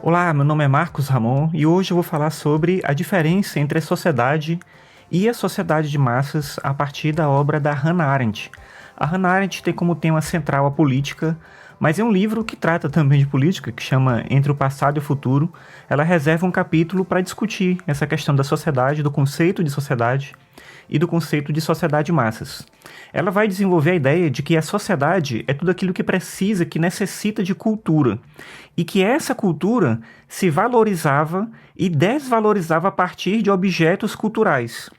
Olá, meu nome é Marcos Ramon e hoje eu vou falar sobre a diferença entre a sociedade e a sociedade de massas a partir da obra da Hannah Arendt. A Hannah Arendt tem como tema central a política, mas é um livro que trata também de política, que chama Entre o Passado e o Futuro. Ela reserva um capítulo para discutir essa questão da sociedade, do conceito de sociedade e do conceito de sociedade de massas. Ela vai desenvolver a ideia de que a sociedade é tudo aquilo que precisa, que necessita de cultura, e que essa cultura se valorizava e desvalorizava a partir de objetos culturais.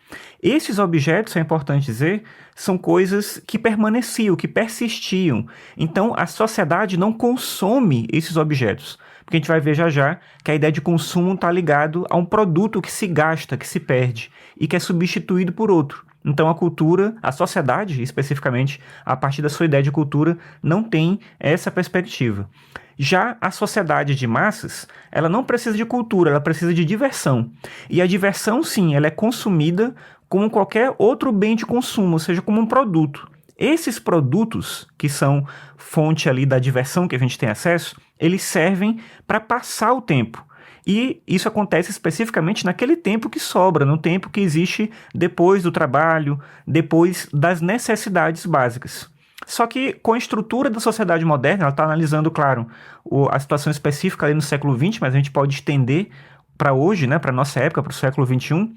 Esses objetos, é importante dizer, são coisas que permaneciam, que persistiam. Então, a sociedade não consome esses objetos. Porque a gente vai ver já já que a ideia de consumo está ligado a um produto que se gasta, que se perde e que é substituído por outro. Então a cultura, a sociedade especificamente, a partir da sua ideia de cultura, não tem essa perspectiva. Já a sociedade de massas, ela não precisa de cultura, ela precisa de diversão. E a diversão, sim, ela é consumida como qualquer outro bem de consumo, ou seja, como um produto. Esses produtos, que são fonte ali da diversão que a gente tem acesso, eles servem para passar o tempo. E isso acontece especificamente naquele tempo que sobra, no tempo que existe depois do trabalho, depois das necessidades básicas. Só que com a estrutura da sociedade moderna, ela está analisando, claro, a situação específica ali no século XX, mas a gente pode estender para hoje, né, para a nossa época, para o século XXI,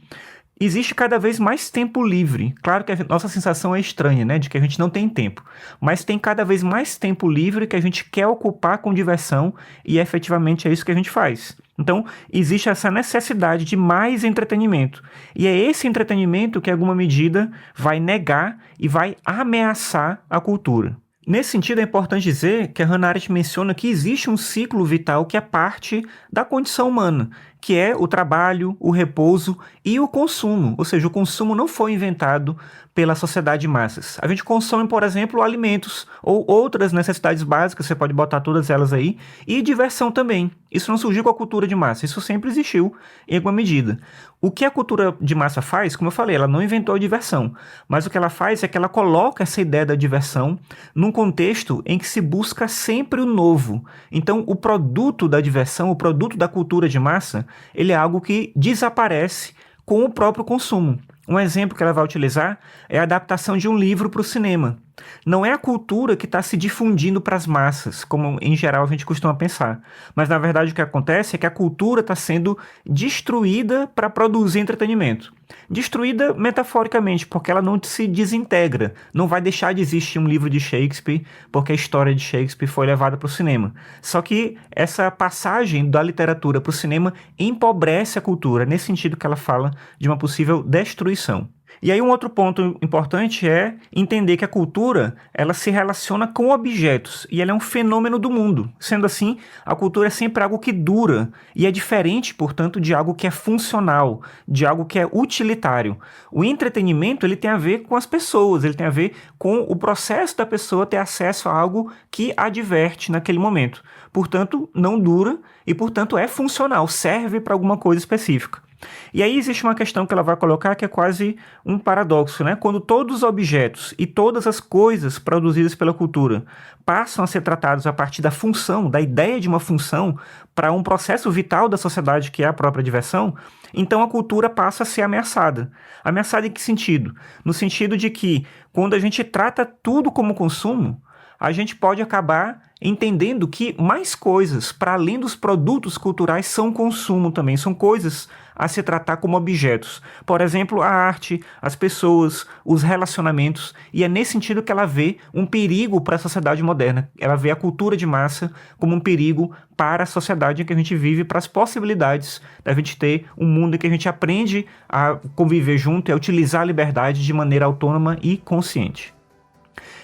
existe cada vez mais tempo livre. Claro que a nossa sensação é estranha, né, de que a gente não tem tempo, mas tem cada vez mais tempo livre que a gente quer ocupar com diversão e efetivamente é isso que a gente faz. Então, existe essa necessidade de mais entretenimento. E é esse entretenimento que, em alguma medida, vai negar e vai ameaçar a cultura. Nesse sentido, é importante dizer que a Hannah Arendt menciona que existe um ciclo vital que é parte da condição humana, que é o trabalho, o repouso e o consumo. Ou seja, o consumo não foi inventado pela sociedade de massas. A gente consome, por exemplo, alimentos ou outras necessidades básicas, você pode botar todas elas aí, e diversão também. Isso não surgiu com a cultura de massa, isso sempre existiu em alguma medida. O que a cultura de massa faz, como eu falei, ela não inventou a diversão, mas o que ela faz é que ela coloca essa ideia da diversão num contexto em que se busca sempre o novo. Então, o produto da diversão, o produto da cultura de massa, ele é algo que desaparece com o próprio consumo. Um exemplo que ela vai utilizar é a adaptação de um livro para o cinema. Não é a cultura que está se difundindo para as massas, como em geral a gente costuma pensar. Mas na verdade o que acontece é que a cultura está sendo destruída para produzir entretenimento. Destruída metaforicamente, porque ela não se desintegra. Não vai deixar de existir um livro de Shakespeare, porque a história de Shakespeare foi levada para o cinema. Só que essa passagem da literatura para o cinema empobrece a cultura, nesse sentido que ela fala de uma possível destruição. E aí um outro ponto importante é entender que a cultura, ela se relaciona com objetos e ela é um fenômeno do mundo. Sendo assim, a cultura é sempre algo que dura e é diferente, portanto, de algo que é funcional, de algo que é utilitário. O entretenimento, ele tem a ver com as pessoas, ele tem a ver com o processo da pessoa ter acesso a algo que a diverte naquele momento. Portanto, não dura e, portanto, é funcional, serve para alguma coisa específica. E aí existe uma questão que ela vai colocar que é quase um paradoxo, né? Quando todos os objetos e todas as coisas produzidas pela cultura passam a ser tratados a partir da função, da ideia de uma função, para um processo vital da sociedade que é a própria diversão, então a cultura passa a ser ameaçada. Ameaçada em que sentido? No sentido de que quando a gente trata tudo como consumo, a gente pode acabar entendendo que mais coisas, para além dos produtos culturais, são consumo também, são coisas a se tratar como objetos. Por exemplo, a arte, as pessoas, os relacionamentos, e é nesse sentido que ela vê um perigo para a sociedade moderna. Ela vê a cultura de massa como um perigo para a sociedade em que a gente vive, para as possibilidades da gente ter um mundo em que a gente aprende a conviver junto e a utilizar a liberdade de maneira autônoma e consciente.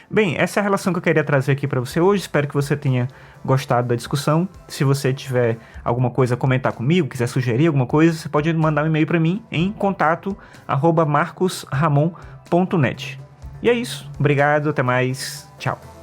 Bem, essa é a relação que eu queria trazer aqui para você hoje. Espero que você tenha gostado da discussão. Se você tiver alguma coisa a comentar comigo, quiser sugerir alguma coisa, você pode mandar um e-mail para mim em contato@marcosramon.net. E é isso. Obrigado, até mais. Tchau.